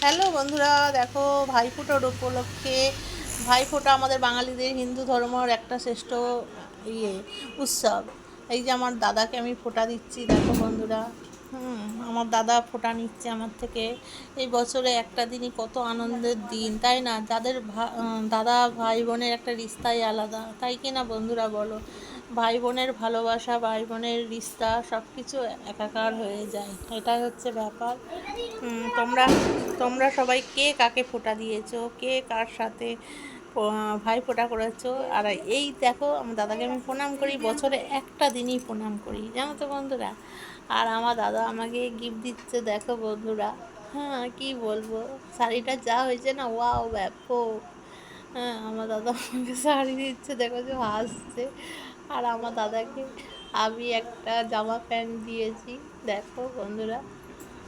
Hello বন্ধুরা, দেখো ভাইফোঁটার উপলক্ষে ভাইফোঁটা আমাদের বাঙালিদের হিন্দু ধর্মের একটা শ্রেষ্ঠ উৎসব। এই যে আমার দাদাকে আমি ফোঁটা দিচ্ছি, দেখো বন্ধুরা। আমার দাদা ফোঁটা নিচ্ছে আমার থেকে। এই বছরে একটা দিনই কত আনন্দের দিন, তাই না? যাদের দাদা ভাই বোনের একটা রিস্তাই আলাদা, তাই কি না বন্ধুরা বলো? ভাই বোনের ভালোবাসা, ভাই বোনের রিস্তা সব কিছু একাকার হয়ে যায়, এটাই হচ্ছে ব্যাপার। তোমরা তোমরা সবাই কে কাকে ফোঁটা দিয়েছো, কে কার সাথে ভাই ফোঁটা করেছো? আর এই দেখো, আমার দাদাকে আমি প্রণাম করি, বছরে একটা দিনই প্রণাম করি, জানো তো বন্ধুরা। আর আমার দাদা আমাকে গিফট দিচ্ছে, দেখো বন্ধুরা। হ্যাঁ, কি বলবো, শাড়িটা যা হয়েছে না, ওয়াও ব্যাপক। হ্যাঁ, আমার দাদা আমাকে শাড়ি দিচ্ছে, দেখো যে হাসছে। আর আমার দাদাকে আমি একটা জামা প্যান্ট দিয়েছি, দেখো বন্ধুরা।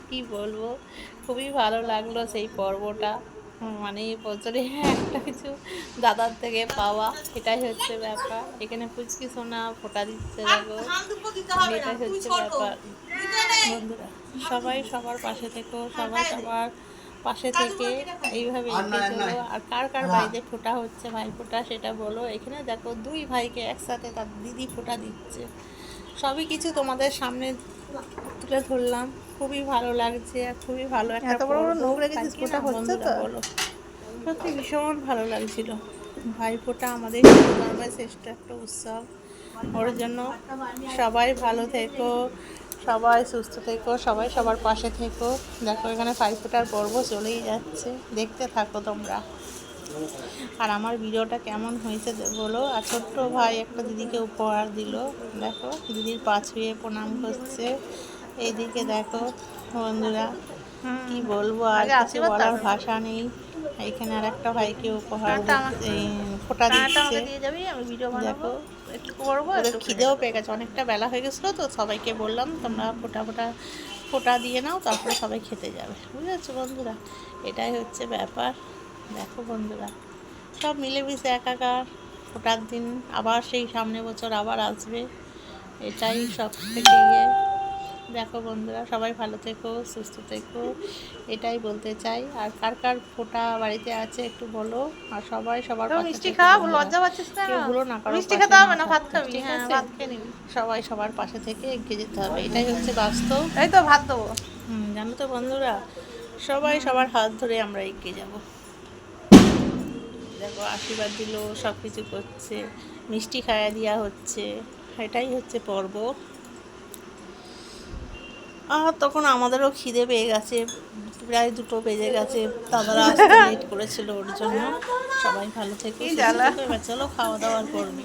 কি বলবো, খুবই ভালো লাগলো সেই পর্বটা। মানে বছরে একটা কিছু দাদার থেকে পাওয়া, এটাই হচ্ছে ব্যাপার। এখানে পুচকি সোনা ফোঁটা দিচ্ছে, দেখো, এটাই হচ্ছে ব্যাপার। বন্ধুরা, সবাই সবার পাশে থেকো, সবাই সবার পাশে থেকে এইভাবে এগিয়ে চলো। আর কার কার বাড়িতে ফোঁটা হচ্ছে, ভাই ফোঁটা, সেটা বলো। এখানে দেখো দুই ভাইকে একসাথে তার দিদি ফোঁটা দিচ্ছে। সবই কিছু তোমাদের সামনে তুলে ধরলাম। খুবই ভালো লাগছে, আর খুবই ভালো একটা এত বড় বড় নখ পর্ব, রেখেছিস, তাই ফোঁটা না হচ্ছে বন্ধুরা তো? বলো? সত্যি ভীষণ ভালো লাগছিল। ভাইফোঁটা আমাদের হিন্দু ধর্মের শ্রেষ্ঠ একটা উৎসব। ওর জন্য সবাই ভালো থেকো, সবাই সুস্থ থেকো, সবাই সবার পাশে থেকো। দেখো, এখানে ভাইফোঁটার পর্ব চলেই যাচ্ছে, দেখতে থাকো তোমরা। আর আমার ভিডিওটা কেমন হয়েছে বলো। আর ছোট্ট ভাই একটা দিদিকে উপহার দিল, দেখো, দিদির পা ছুঁয়ে প্রণাম করছে। এইদিকে দেখো বন্ধুরা, কি বলবো, আর কিছু বলার ভাষা নেই। এইখানে আর একটা ভাইকে উপহার দিচ্ছে, ফোঁটা দিচ্ছে, দেখো। ওদের খিদেও পেয়ে গেছে, অনেকটা বেলা হয়ে গেছিলো তো, সবাইকে বললাম তোমরা ফোঁটা দিয়ে নাও, তারপরে সবাই খেতে যাবে, বুঝেছো বন্ধুরা। এটাই হচ্ছে ব্যাপার। দেখো বন্ধুরা, সব মিলেমিশে একাকার। ফোঁটার দিন আবার সেই সামনে বছর আবার আসবে, এটাই সব থেকে দেখো বন্ধুরা, সবাই ভালো থেকো, সুস্থ থেকো, এটাই বলতে চাই। আর কার কার ফোঁটা বাড়িতে আছে একটু বলো। আর সবাই সবার পাশে মিষ্টি থেকো খা, বন্ধুরা। লজ্জা পাচ্ছিস না? কেউ ভুলো না, কারো মিষ্টি পাশে খেতে হবে না না, ভাত থাকতে, খাবি? ঠিক হ্যাঁ, আছে? ভাত খেয়ে নিবি। সবাই সবার পাশে থেকে এগিয়ে যেতে হবে, এটাই হচ্ছে বাস্তব। এই তো ভাত দেবো। জানো তো বন্ধুরা, সবাই সবার হাত ধরে আমরা এগিয়ে যাব। দেখো, আশীর্বাদ দিল, সব কিছু করছে, মিষ্টি খাইয়ে দেওয়া হচ্ছে, এটাই হচ্ছে পর্ব। আর তখন আমাদেরও খিদে পেয়ে গেছে, প্রায় 2টো বেজে গেছে। দাদারা আসতে লেট করেছিল, ওর জন্য। সবাই ভালো থেকো, সুস্থ থেকো। এবার চলো খাওয়া দাওয়া করবে।